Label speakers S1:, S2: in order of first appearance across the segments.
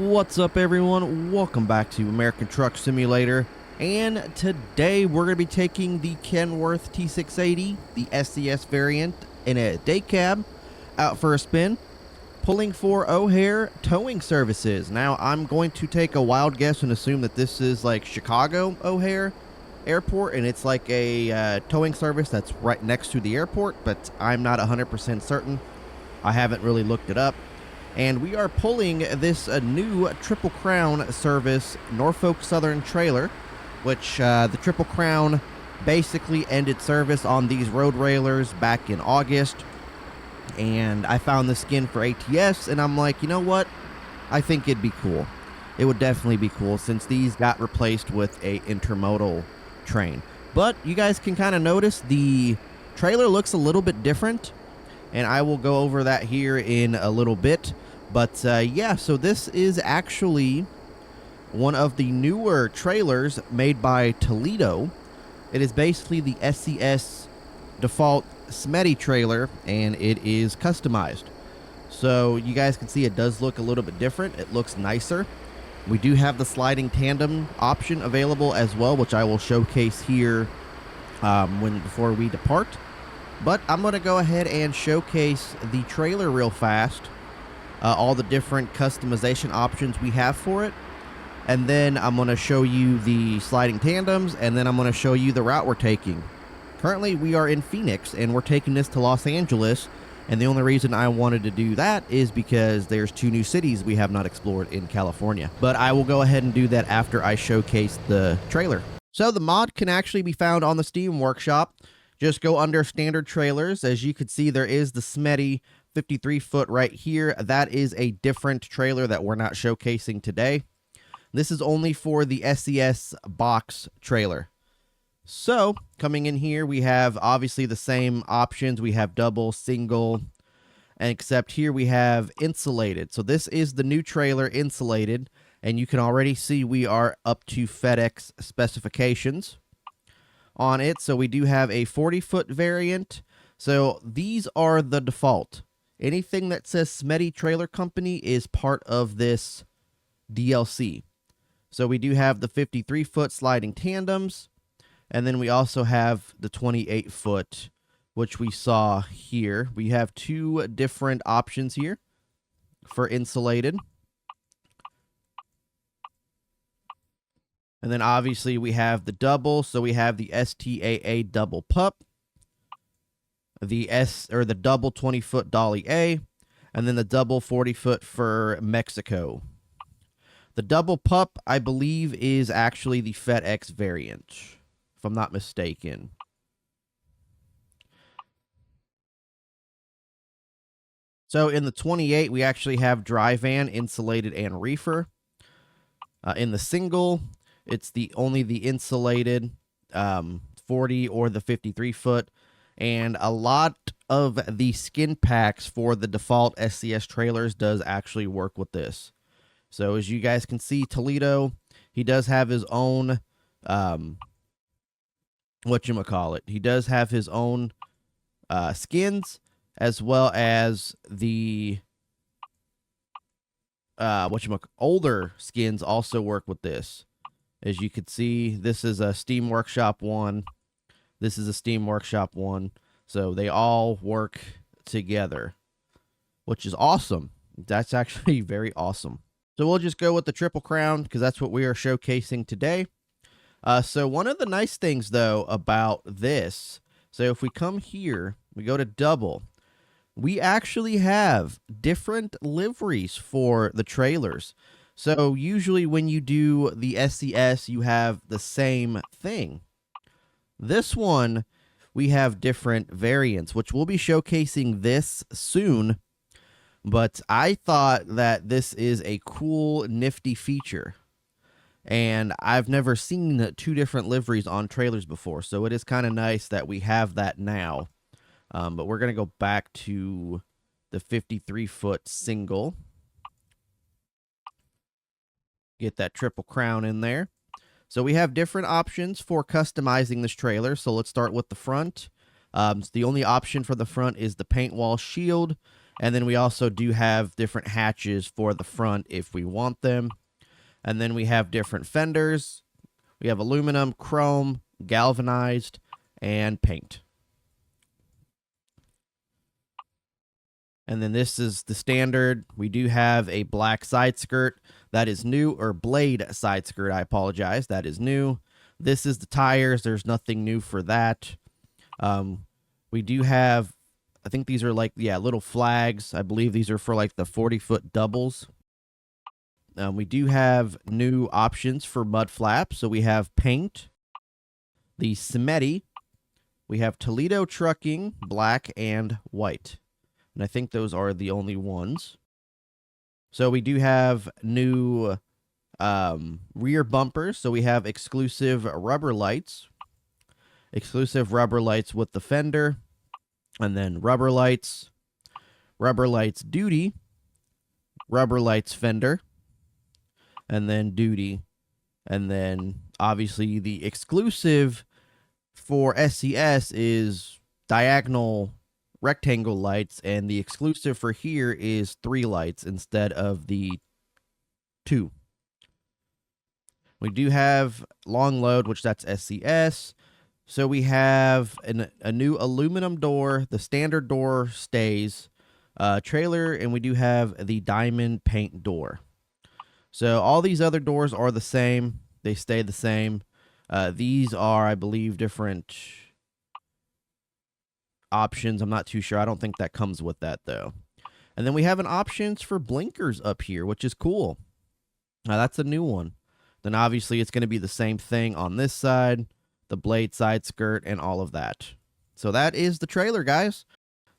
S1: What's up, everyone? Welcome back to American Truck Simulator, and today we're going to be taking the Kenworth T680, the SCS variant, in a day cab out for a spin, pulling for O'Hare Towing Services. Now, I'm going to take a wild guess and assume that this is like Chicago O'Hare Airport, and it's like a towing service that's right next to the airport, but I'm not 100% certain. I haven't really looked it up. And we are pulling this new TripleCrown service Norfolk Southern trailer, which the TripleCrown basically ended service on these road railers back in August. And I found the skin for ATS, and I'm like, you know what? I think it'd be cool. It would definitely be cool since these got replaced with a intermodal train. But you guys can kind of notice the trailer looks a little bit different, and I will go over that here in a little bit. But yeah, so this is actually one of the newer trailers made by Toledo. It is basically the SCS default Smetty trailer, and it is customized. So you guys can see it does look a little bit different. It looks nicer. We do have the sliding tandem option available as well, which I will showcase here before we depart. But I'm going to go ahead and showcase the trailer real fast, all the different customization options we have for it. And then I'm going to show you the sliding tandems, and then I'm going to show you the route we're taking. Currently, we are in Phoenix, and we're taking this to Los Angeles. And the only reason I wanted to do that is because there's 2 new cities we have not explored in California. But I will go ahead and do that after I showcase the trailer. So the mod can actually be found on the Steam Workshop. Just go under standard trailers. As you can see, there is the Smetty 53-foot right here. That is a different trailer that we're not showcasing today. This is only for the SCS box trailer. So coming in here, we have obviously the same options. We have double, single, and except here we have insulated. So this is the new trailer, insulated, and you can already see we are up to FedEx specifications on it. So we do have a 40-foot variant. So these are the default. Anything that says Smetty Trailer Company is part of this DLC. So we do have the 53-foot sliding tandems, and then we also have the 28-foot, which we saw here. We have 2 different options here for insulated. And then obviously we have the double, so we have the STAA double pup, the double 20-foot Dolly A, and then the double 40-foot for Mexico. The double pup, I believe, is actually the FedEx variant, if I'm not mistaken. So in the 28, we actually have dry van, insulated, and reefer. In the single, it's only the insulated 40 or the 53-foot. And a lot of the skin packs for the default SCS trailers does actually work with this. So as you guys can see, Toledo, he does have his own, whatchamacallit. He does have his own skins, as well as the older skins also work with this. As you can see, this is a Steam Workshop 1. This is a Steam Workshop 1. So they all work together, which is awesome. That's actually very awesome. So we'll just go with the TripleCrown because that's what we are showcasing today. So one of the nice things, though, about this, so if we come here, we go to double, we actually have different liveries for the trailers. So usually when you do the SCS, you have the same thing. This one, we have different variants, which we'll be showcasing this soon. But I thought that this is a cool, nifty feature. And I've never seen 2 different liveries on trailers before. So it is kind of nice that we have that now. But we're going to go back to the 53-foot single. Get that TripleCrown in there. So we have different options for customizing this trailer. So let's start with the front. The only option for the front is the paint wall shield. And then we also do have different hatches for the front if we want them. And then we have different fenders. We have aluminum, chrome, galvanized, and paint. And then this is the standard. We do have a black side skirt. That is new, or blade side skirt, I apologize. That is new. This is the tires. There's nothing new for that. We do have, I think these are like, yeah, little flags. I believe these are for like the 40-foot doubles. We do have new options for mud flaps. So we have paint, the Cemeti, we have Toledo Trucking, black and white. And I think those are the only ones. So we do have new rear bumpers. So we have exclusive rubber lights. Exclusive rubber lights with the fender. And then rubber lights duty, rubber lights fender, and then duty. And then obviously the exclusive for SCS is diagonal rectangle lights, and the exclusive for here is 3 lights instead of the 2. We do have long load, which that's SCS. So we have a new aluminum door. The standard door stays. Trailer, and we do have the diamond paint door. So all these other doors are the same. They stay the same. These are, I believe, different options. I'm not too sure. I don't think that comes with that, though. And then we have an options for blinkers up here, which is cool. Now, that's a new one. Then obviously it's going to be the same thing on this side, the blade side skirt, and all of that. So that is the trailer, guys.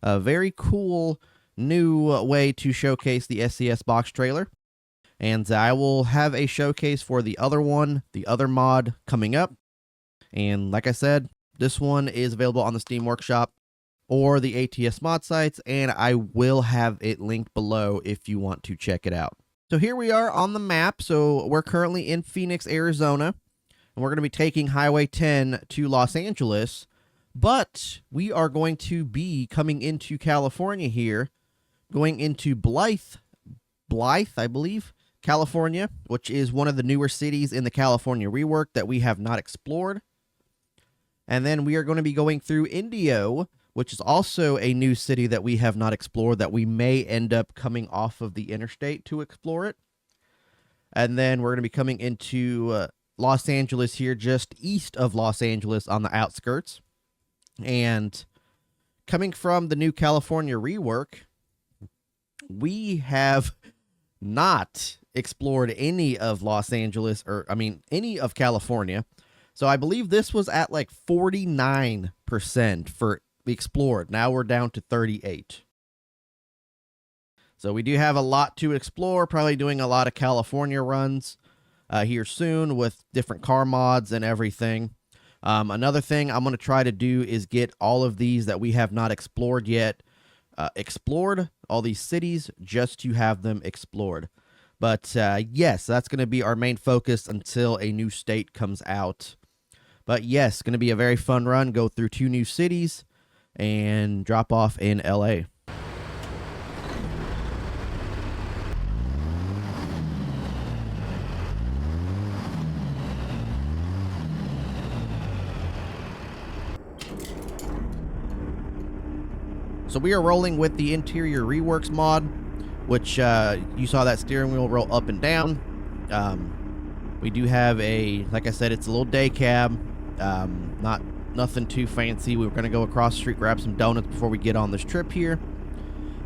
S1: A very cool new way to showcase the SCS box trailer. And I will have a showcase for the other one, the other mod, coming up. And like I said, this one is available on the Steam Workshop or the ATS mod sites, and I will have it linked below if you want to check it out. So here we are on the map. So we're currently in Phoenix, Arizona, and we're going to be taking Highway 10 to Los Angeles. But we are going to be coming into California here, going into Blythe, I believe, California, which is one of the newer cities in the California rework that we have not explored. And then we are going to be going through Indio, which is also a new city that we have not explored, that we may end up coming off of the interstate to explore it. And then we're going to be coming into Los Angeles here, just east of Los Angeles on the outskirts. And coming from the new California rework, we have not explored any of Los Angeles, or I mean, any of California. So I believe this was at like 49% for explored. Now we're down to 38. So we do have a lot to explore, probably doing a lot of California runs here soon with different car mods and everything. Another thing I'm going to try to do is get all of these that we have not explored yet, explored, all these cities, just to have them explored. But yes, that's going to be our main focus until a new state comes out. But yes, going to be a very fun run, go through 2 new cities, and drop off in LA. So we are rolling with the Interior Reworks mod, which you saw that steering wheel roll up and down. We do have a, like I said, it's a little day cab, nothing too fancy. We were going to go across the street, grab some donuts before we get on this trip here.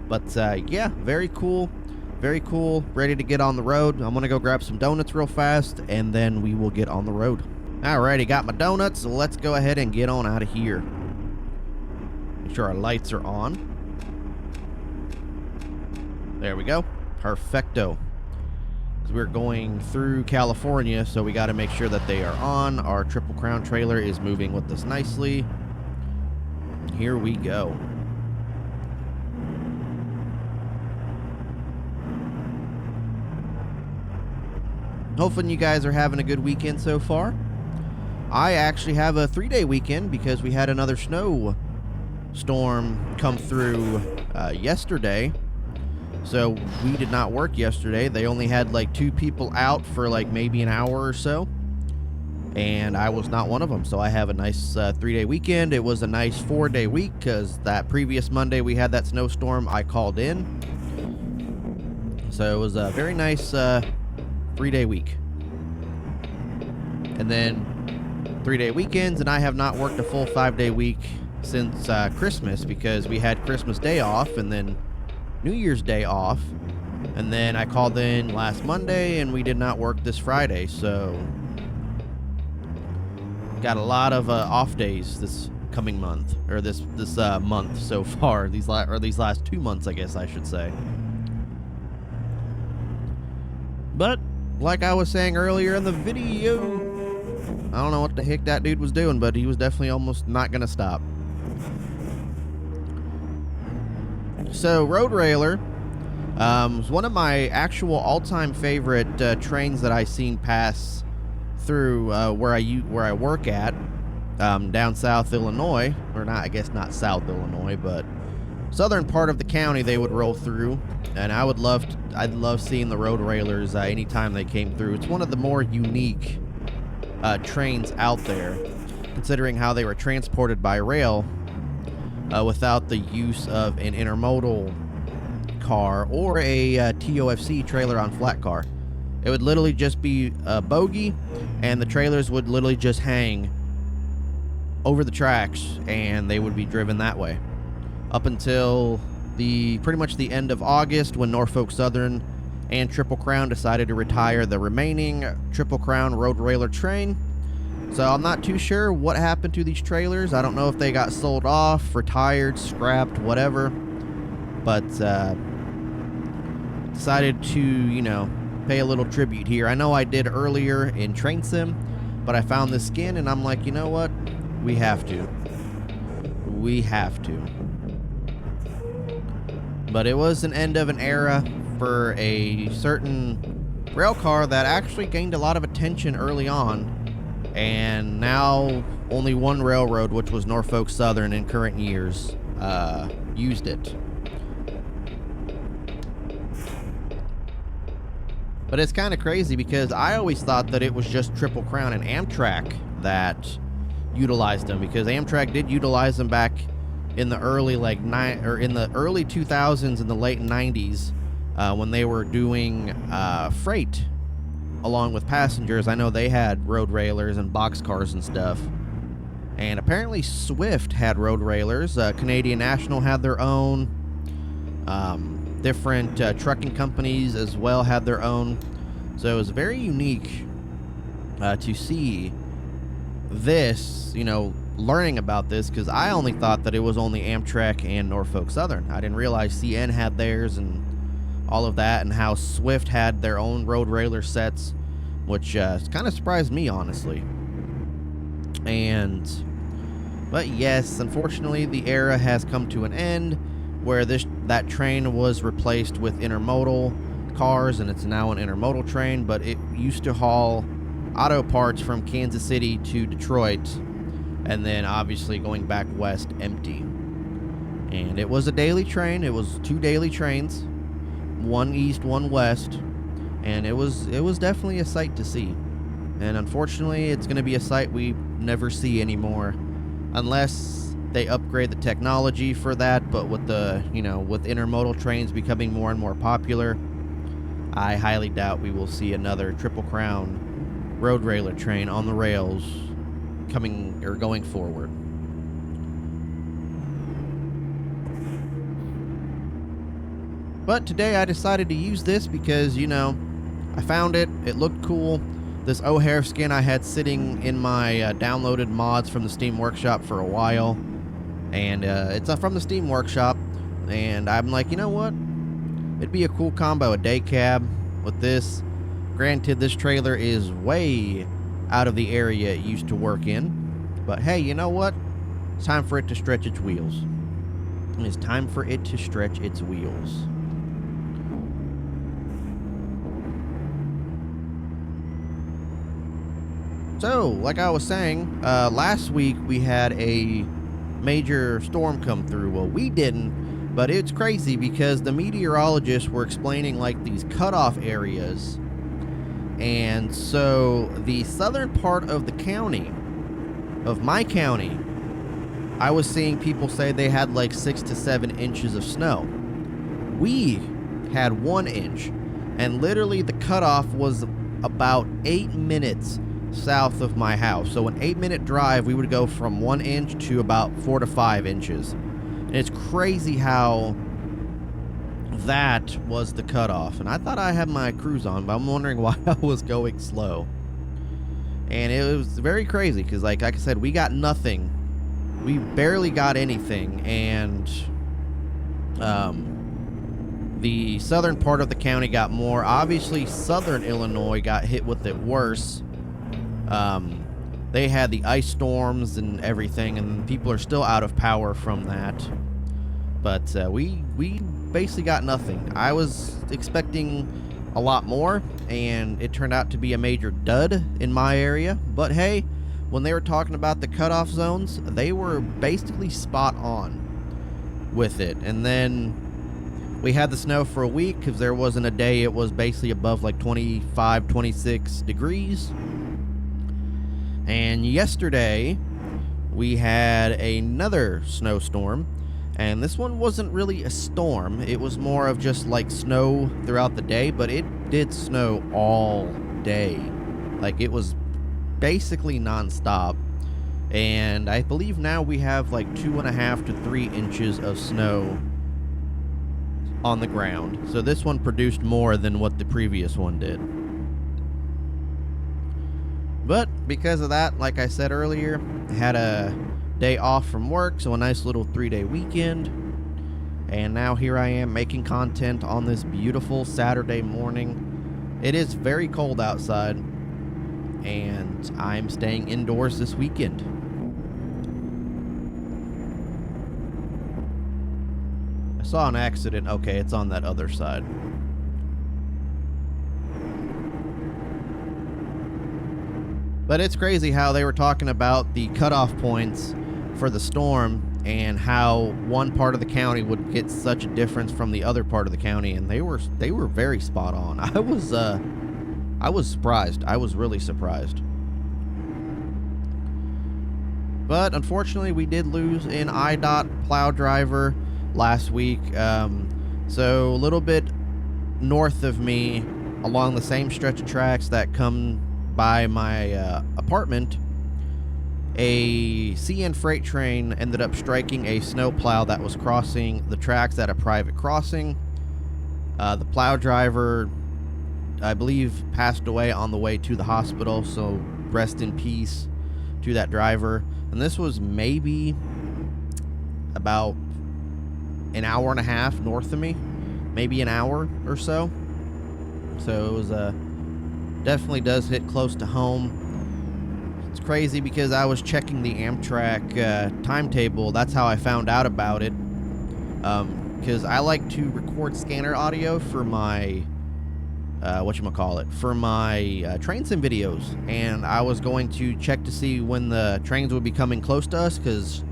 S1: But yeah, very cool, ready to get on the road. I'm going to go grab some donuts real fast, and then we will get on the road. Alrighty, got my donuts, so let's go ahead and get on out of here. Make sure our lights are on. There we go. Perfecto. Because we're going through California, so we got to make sure that they are on. Our TripleCrown trailer is moving with us nicely. Here we go. Hoping you guys are having a good weekend so far. I actually have a 3-day weekend because we had another snow storm come through yesterday. So we did not work yesterday. They only had like 2 people out for like maybe an hour or so. And I was not one of them. So I have a nice 3-day weekend. It was a nice 4-day week because that previous Monday we had that snowstorm. I called in. So it was a very nice 3-day week. And then 3-day weekends, and I have not worked a full 5-day week since Christmas because we had Christmas Day off and then New Year's Day off. And then I called in last Monday and we did not work this Friday. So got a lot of off days this coming month, or this month so far. These last 2 months, I guess I should say. But like I was saying earlier in the video, I don't know what the heck that dude was doing, but he was definitely almost not gonna stop. So Road Railer was one of my actual all-time favorite trains that I seen pass through where I work at, down South Illinois, or not, I guess not South Illinois, but southern part of the county they would roll through, and I'd love seeing the Road Railers anytime they came through. It's one of the more unique trains out there, considering how they were transported by rail without the use of an intermodal car or a TOFC, trailer on flat car. It would literally just be a bogie, and the trailers would literally just hang over the tracks, and they would be driven that way up until pretty much the end of August, when Norfolk Southern and TripleCrown decided to retire the remaining TripleCrown Road Railer train. So I'm not too sure what happened to these trailers. I don't know if they got sold off, retired, scrapped, whatever, but decided to, pay a little tribute here. I know I did earlier in Train Sim, but I found this skin and I'm like, you know what? We have to. We have to. But it was an end of an era for a certain rail car that actually gained a lot of attention early on, and now only one railroad, which was Norfolk Southern in current years, used it. But it's kind of crazy because I always thought that it was just TripleCrown and Amtrak that utilized them, because Amtrak did utilize them back in the early in the early 2000s and the late 90s when they were doing freight along with passengers. I know they had road railers and boxcars and stuff. And apparently Swift had road railers. Canadian National had their own. Different trucking companies as well had their own. So it was very unique to see this, learning about this, because I only thought that it was only Amtrak and Norfolk Southern. I didn't realize CN had theirs and all of that, and how Swift had their own road railer sets, which kind of surprised me, honestly. But yes, unfortunately, the era has come to an end where that train was replaced with intermodal cars, and it's now an intermodal train. But it used to haul auto parts from Kansas City to Detroit, and then obviously going back west empty. And it was a daily train. It was 2 daily trains, one east, one west, and it was definitely a sight to see. And unfortunately, it's going to be a sight we never see anymore, unless they upgrade the technology for that. But with with intermodal trains becoming more and more popular, I highly doubt we will see another TripleCrown road railer train on the rails going forward. But today I decided to use this because, I found it. It looked cool. This O'Hare skin I had sitting in my downloaded mods from the Steam Workshop for a while. And it's from the Steam Workshop. And I'm like, you know what? It'd be a cool combo, a day cab with this. Granted, this trailer is way out of the area it used to work in. But hey, you know what? It's time for it to stretch its wheels. It's time for it to stretch its wheels. So, like I was saying, last week we had a major storm come through. Well, we didn't, But it's crazy because the meteorologists were explaining like these cutoff areas. And so the southern part of the county, of my county, I was seeing people say they had like 6 to 7 inches of snow. We had 1 inch, and literally the cutoff was about 8 minutes south of my house. So an 8-minute drive, we would go from 1 inch to about 4 to 5 inches. And it's crazy how that was the cutoff. And I thought I had my cruise on, but I'm wondering why I was going slow. And it was very crazy because, like I said, we got nothing. We barely got anything. And the southern part of the county got more. Obviously, southern Illinois got hit with it worse. They had the ice storms and everything, and people are still out of power from that. But we basically got nothing. I was expecting a lot more, and it turned out to be a major dud in my area. But hey, when they were talking about the cutoff zones, they were basically spot on with it. And then we had the snow for a week because there wasn't a day it was basically above like 25, 26 degrees. And yesterday, we had another snowstorm, and this one wasn't really a storm. It was more of just like snow throughout the day, but it did snow all day. Like, it was basically nonstop. And I believe now we have like 2.5 to 3 inches of snow on the ground. So this one produced more than what the previous one did. But because of that, like I said earlier, I had a day off from work, so a nice little 3-day weekend. And now here I am making content on this beautiful Saturday morning. It is very cold outside, and I'm staying indoors this weekend. I saw an accident. Okay, it's on that other side. But it's crazy how they were talking about the cutoff points for the storm and how one part of the county would get such a difference from the other part of the county, and they were very spot on. I was surprised. I was really surprised. But unfortunately, we did lose an IDOT plow driver last week. So a little bit north of me, along the same stretch of tracks that come by my apartment, a CN freight train ended up striking a snowplow that was crossing the tracks at a private crossing. The plow driver, I believe, passed away on the way to the hospital, so rest in peace to that driver. And this was maybe about an hour and a half north of me, maybe an hour or so. So it was definitely does hit close to home. It's crazy because I was checking the Amtrak timetable. That's how I found out about it. Because I like to record scanner audio for my for my train sim videos, and I was going to check to see when the trains would be coming close to us, because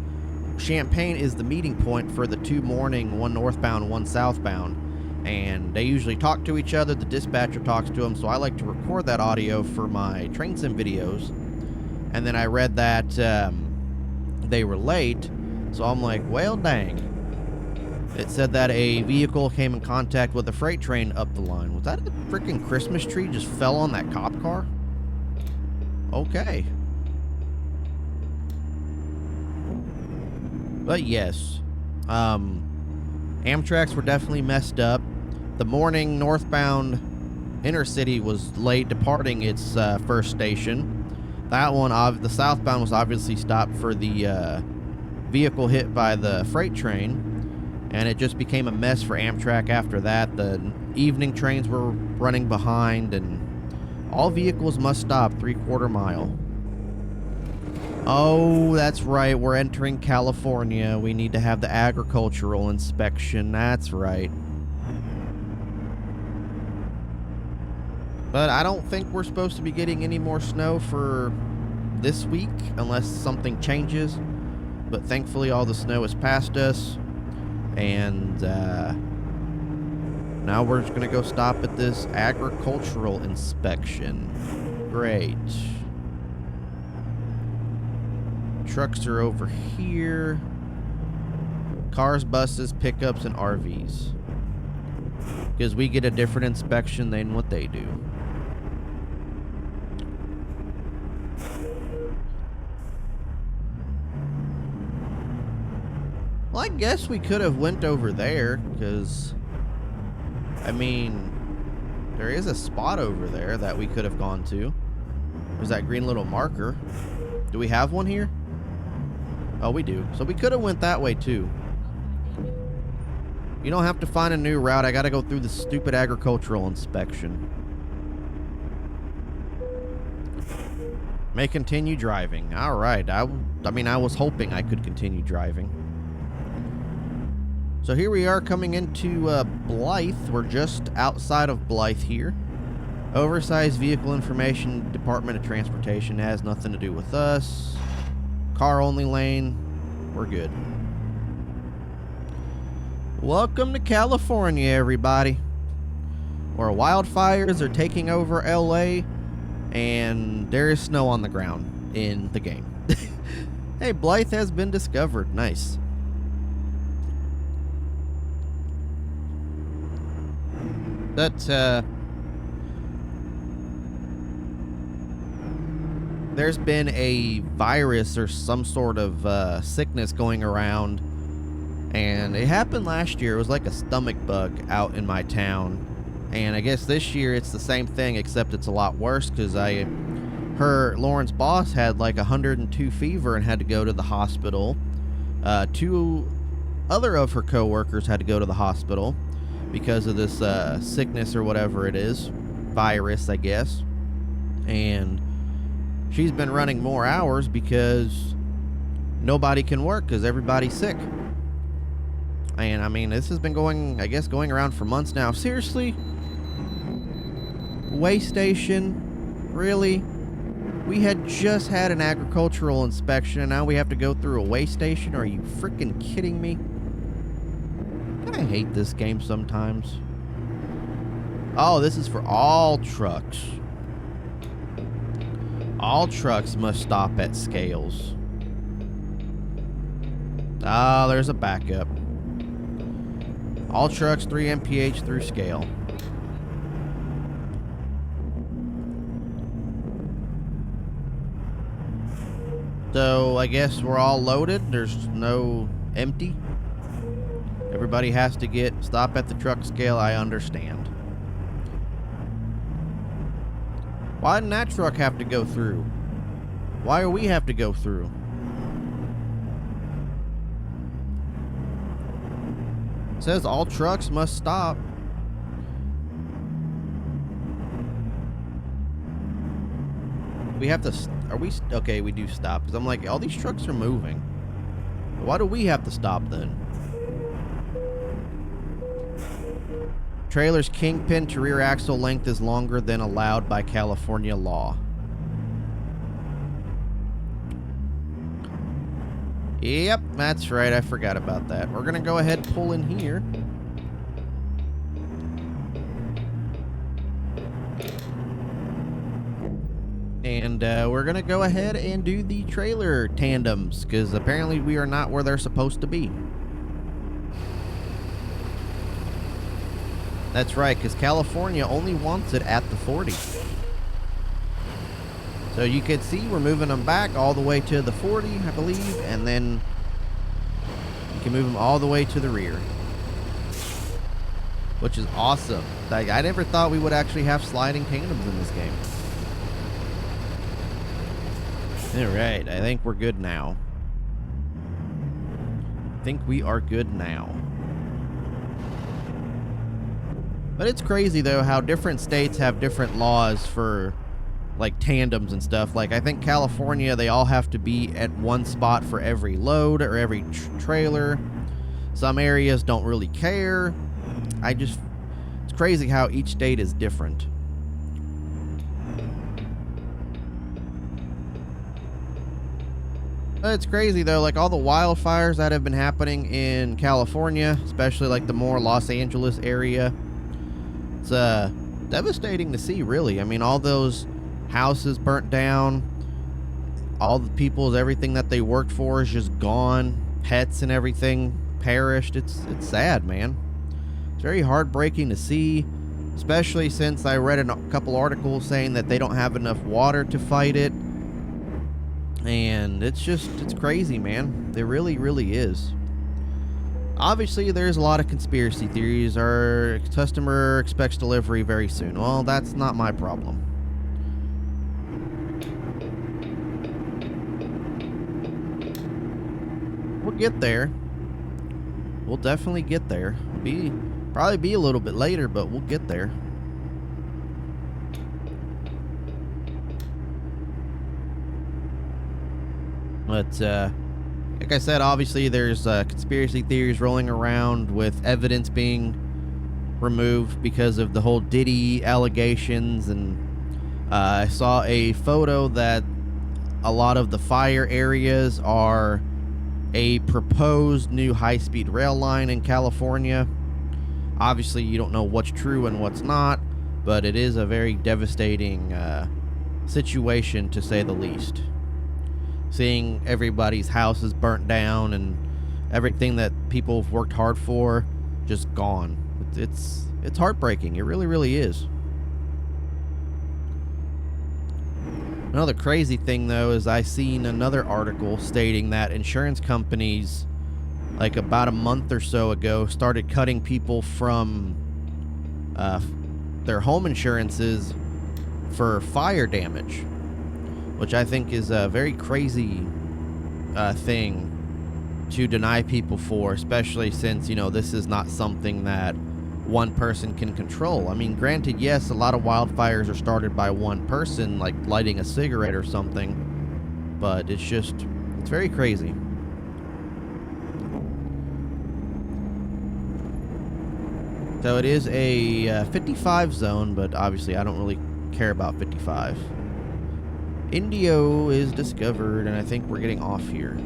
S1: Champaign is the meeting point for the two morning, one northbound, one southbound. And they usually talk to each other. The dispatcher talks to them, so I like to record that audio for my train sim videos. And then I read that they were late, so I'm like, well, dang. It said that a vehicle came in contact with a freight train up the line. Was that a freaking Christmas tree just fell on that cop car? Okay. But yes, Amtrak's were definitely messed up. The morning northbound intercity was late departing its first station. That one, the southbound, was obviously stopped for the vehicle hit by the freight train, and it just became a mess for Amtrak after that. The evening trains were running behind, and all vehicles must stop 3/4 mile. Oh, that's right. We're entering California. We need to have the agricultural inspection. That's right. But I don't think we're supposed to be getting any more snow for this week unless something changes. But thankfully all the snow is past us. And now we're just gonna go stop at this agricultural inspection. Great. Trucks are over here. Cars, buses, pickups, and RVs. Because we get a different inspection than what they do. Well, I guess we could have went over there, because, I mean, there is a spot over there that we could have gone to. There's that green little marker. Do we have one here? Oh, we do. So we could have went that way, too. You don't have to find a new route. I got to go through the stupid agricultural inspection. May continue driving. All right. I mean, I was hoping I could continue driving. So here we are coming into Blythe. We're just outside of Blythe here. Oversized Vehicle Information, Department of Transportation. Has nothing to do with us. Car only lane. We're good. Welcome to California, everybody. Where wildfires are taking over LA and there is snow on the ground in the game. Hey, Blythe has been discovered. Nice. That's there's been a virus or some sort of sickness going around, and it happened last year. It was like a stomach bug out in my town, and I guess this year it's the same thing, except it's a lot worse, because her Lauren's boss had like 102 fever and had to go to the hospital. Two other of her coworkers had to go to the hospital because of this sickness or whatever it is, virus, I guess. And she's been running more hours because nobody can work because everybody's sick. And I mean, this has been going around for months now. Seriously? Way station? Really? We had just had an agricultural inspection and now we have to go through a way station? Are you freaking kidding me? I hate this game sometimes. Oh, this is for all trucks. All trucks must stop at scales. Ah, there's a backup. All trucks 3 mph through scale. So I guess we're all loaded. There's no empty. Everybody has to stop at the truck scale. I understand. Why didn't that truck have to go through? Why do we have to go through? It says all trucks must stop. We have to, okay, we do stop. Because I'm like, all these trucks are moving. Why do we have to stop then? Trailer's kingpin to rear axle length is longer than allowed by California law. Yep, that's right. I forgot about that. We're going to go ahead and pull in here. And we're going to go ahead and do the trailer tandems, because apparently we are not where they're supposed to be. That's right, because California only wants it at the 40. So you can see we're moving them back all the way to the 40, I believe, and then you can move them all the way to the rear. Which is awesome. Like, I never thought we would actually have sliding tandems in this game. Alright, I think we're good now. I think we are good now. But it's crazy, though, how different states have different laws for, like, tandems and stuff. Like, I think California, they all have to be at one spot for every load or every trailer. Some areas don't really care. It's crazy how each state is different. It's crazy though, like all the wildfires that have been happening in California, especially like the more Los Angeles area. It's devastating to see, really. I mean, all those houses burnt down, all the people's everything that they worked for is just gone, pets and everything perished. It's sad, man. It's very heartbreaking to see, especially since I read a couple articles saying that they don't have enough water to fight it. And it's crazy, man. It really, really is. Obviously, there's a lot of conspiracy theories. Our customer expects delivery very soon. Well, that's not my problem. We'll get there. We'll definitely get there. Probably be a little bit later, but we'll get there. But, like I said, obviously there's conspiracy theories rolling around with evidence being removed because of the whole Diddy allegations. And I saw a photo that a lot of the fire areas are a proposed new high-speed rail line in California. Obviously, you don't know what's true and what's not, but it is a very devastating situation, to say the least. Seeing everybody's houses burnt down and everything that people have worked hard for just gone. It's heartbreaking. It really, really is. Another crazy thing, though, is I seen another article stating that insurance companies, like about a month or so ago, started cutting people from their home insurances for fire damage, which I think is a very crazy thing to deny people for, especially since, you know, this is not something that one person can control. I mean, granted, yes, a lot of wildfires are started by one person, like lighting a cigarette or something, but it's very crazy. So it is a 55 zone, but obviously I don't really care about 55. Indio is discovered, and I think we're getting off here.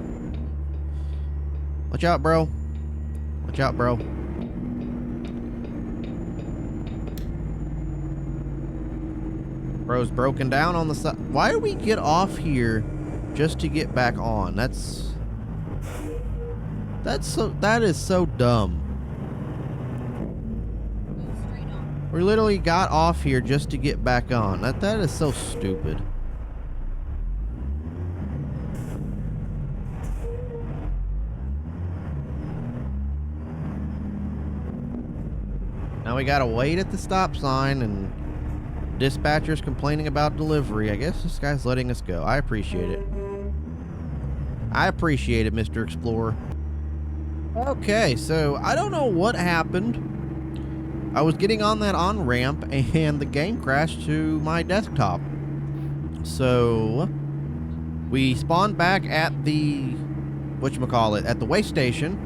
S1: Watch out, bro. Watch out, bro. Bro's broken down on the side. Why do we get off here just to get back on? That is so dumb. We literally got off here just to get back on. That is so stupid. Now we gotta wait at the stop sign, and dispatcher's complaining about delivery. I guess this guy's letting us go. I appreciate it. I appreciate it, Mr. Explorer. Okay, so I don't know what happened. I was getting on that on-ramp and the game crashed to my desktop. So we spawned back at the at the way station.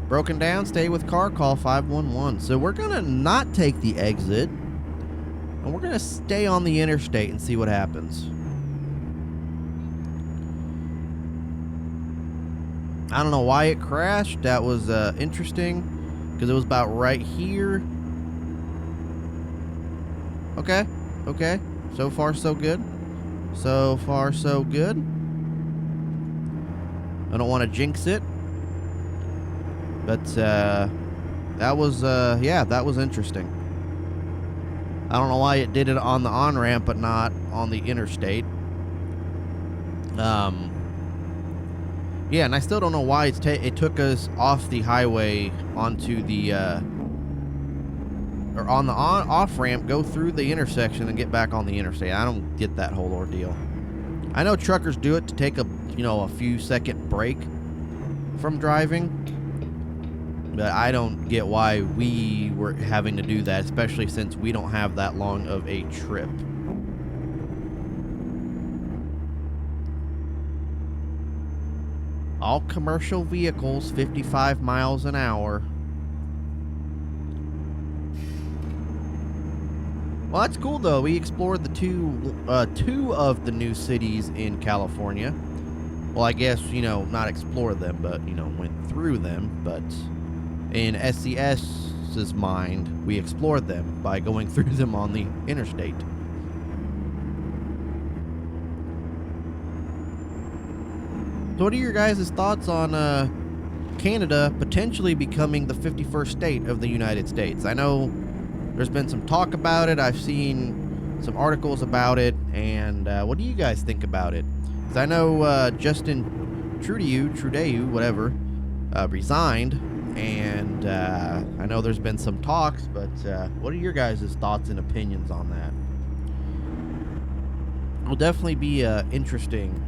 S1: Broken down, stay with car, call 511. So we're gonna not take the exit, and we're gonna stay on the interstate and see what happens. I don't know why it crashed. That was interesting, because it was about right here. Okay. So far, so good. So far, so good. I don't want to jinx it. But, that was, yeah, that was interesting. I don't know why it did it on the on-ramp, but not on the interstate. Yeah, and I still don't know why it took us off the highway onto the, or on the off-ramp, go through the intersection and get back on the interstate. I don't get that whole ordeal. I know truckers do it to take a few second break from driving, but I don't get why we were having to do that, especially since we don't have that long of a trip. All commercial vehicles, 55 miles an hour. Well, that's cool though. We explored the two of the new cities in California. Well, I guess, you know, not explore them, but, you know, went through them. But in SCS's mind, we explored them by going through them on the interstate. So what are your guys' thoughts on Canada potentially becoming the 51st state of the United States? I know there's been some talk about it. I've seen some articles about it. And what do you guys think about it? Because I know Justin Trudeau, whatever, resigned. And I know there's been some talks. But what are your guys' thoughts and opinions on that? It'll definitely be interesting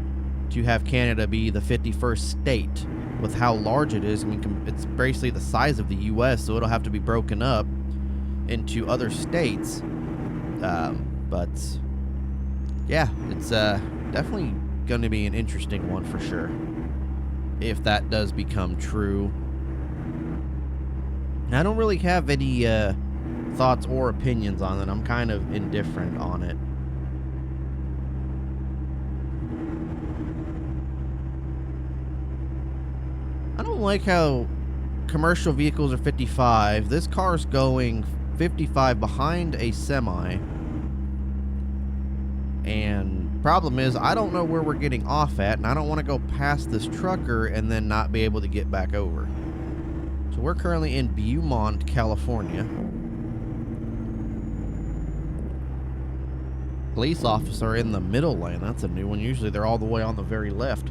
S1: to have Canada be the 51st state with how large it is. I mean, it's basically the size of the U.S., so it'll have to be broken up into other states. But yeah, it's definitely going to be an interesting one for sure, if that does become true. I don't really have any thoughts or opinions on it. I'm kind of indifferent on it. I don't like how commercial vehicles are 55. This car's going 55 behind a semi. And problem is, I don't know where we're getting off at, and I don't want to go past this trucker and then not be able to get back over. So we're currently in Beaumont, California. Police officer in the middle lane. That's a new one. Usually they're all the way on the very left.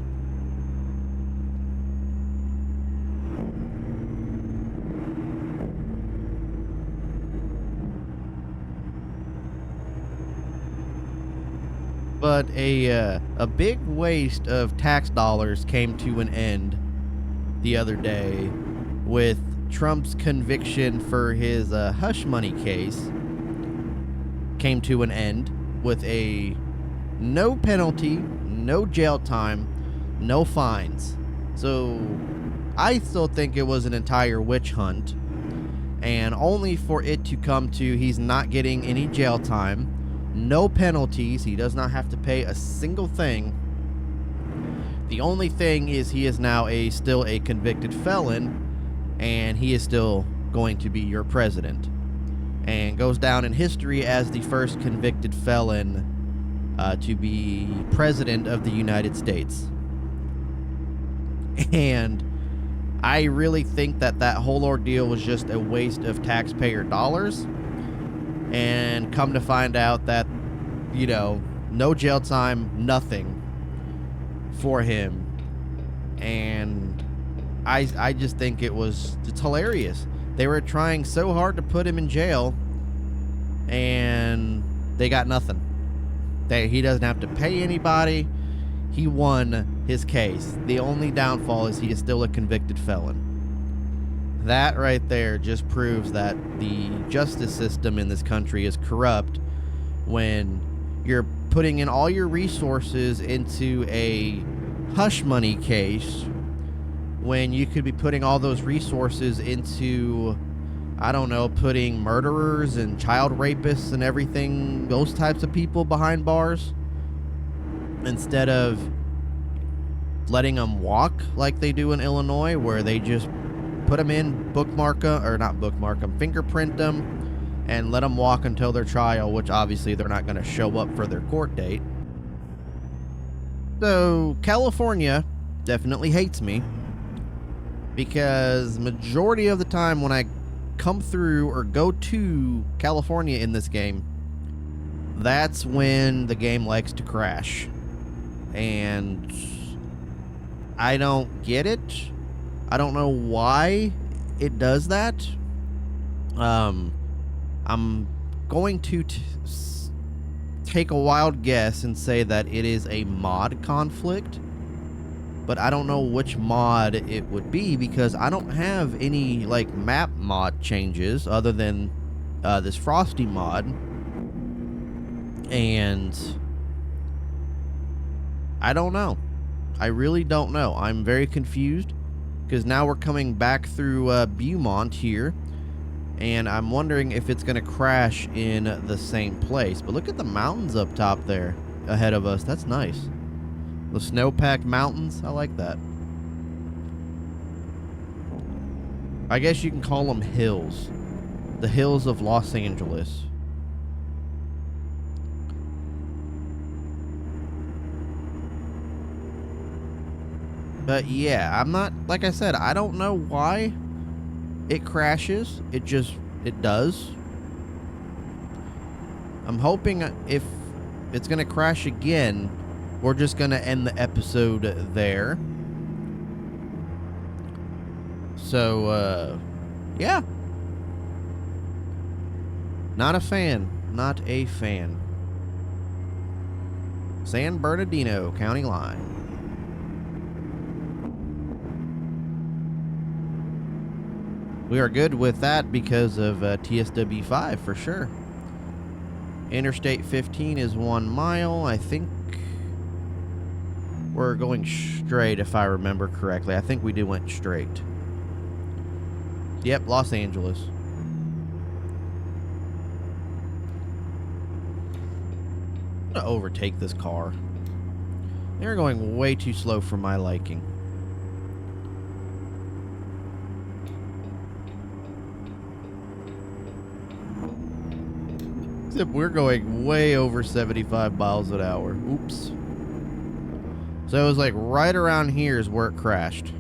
S1: But a big waste of tax dollars came to an end the other day with Trump's conviction for his hush money case. Came to an end with a no penalty, no jail time, no fines. So I still think it was an entire witch hunt, and only for it to come to he's not getting any jail time, no penalties. He does not have to pay a single thing. The only thing is he is now still a convicted felon, and he is still going to be your president, and goes down in history as the first convicted felon to be president of the United States. And I really think that whole ordeal was just a waste of taxpayer dollars. And come to find out that, you know, no jail time, nothing for him. And I just think it's hilarious. They were trying so hard to put him in jail, and they got nothing. He doesn't have to pay anybody. He won his case. The only downfall is he is still a convicted felon. That right there just proves that the justice system in this country is corrupt when you're putting in all your resources into a hush money case when you could be putting all those resources into, I don't know, putting murderers and child rapists and everything, those types of people behind bars, instead of letting them walk like they do in Illinois, where they just put them in, fingerprint them, and let them walk until their trial, which obviously they're not going to show up for their court date. So California definitely hates me, because majority of the time when I come through or go to California in this game, that's when the game likes to crash. And I don't get it. I don't know why it does that. I'm going to take a wild guess and say that it is a mod conflict, but I don't know which mod it would be, because I don't have any like map mod changes other than this Frosty mod, and I don't know. I really don't know. I'm very confused, because now we're coming back through Beaumont here, and I'm wondering if it's going to crash in the same place. But look at the mountains up top there ahead of us. That's nice. The snow-packed mountains. I like that. I guess you can call them hills. The hills of Los Angeles. But yeah, I'm not, like I said, I don't know why it crashes. It does. I'm hoping if it's going to crash again, we're just going to end the episode there. So, yeah. Not a fan. Not a fan. San Bernardino County line. We are good with that because of TSW 5 for sure. Interstate 15 is 1 mile. I think we're going straight if I remember correctly. I think we went straight. Yep, Los Angeles. I'm going to overtake this car. They're going way too slow for my liking. Except we're going way over 75 miles an hour. Oops. So it was like right around here is where it crashed.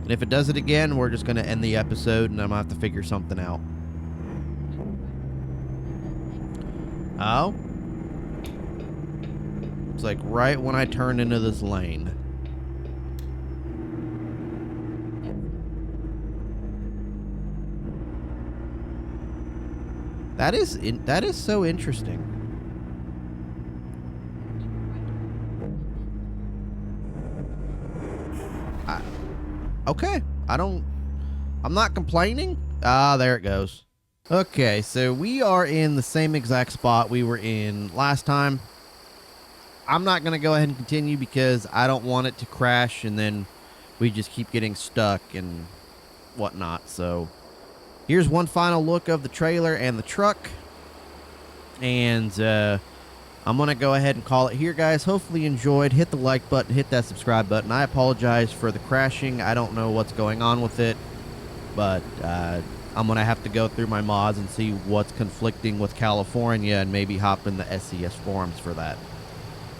S1: And if it does it again, we're just going to end the episode and I'm going to have to figure something out. Oh? It's like right when I turn into this lane. That is so interesting. Okay, I'm not complaining. Ah, there it goes. Okay, so we are in the same exact spot we were in last time. I'm not going to go ahead and continue because I don't want it to crash and then we just keep getting stuck and whatnot. So here's one final look of the trailer and the truck. And I'm going to go ahead and call it here, guys. Hopefully you enjoyed. Hit the like button. Hit that subscribe button. I apologize for the crashing. I don't know what's going on with it. But I'm going to have to go through my mods and see what's conflicting with California and maybe hop in the SCS forums for that.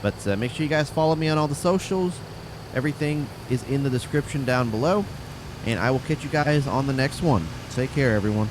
S1: But make sure you guys follow me on all the socials. Everything is in the description down below. And I will catch you guys on the next one. Take care, everyone.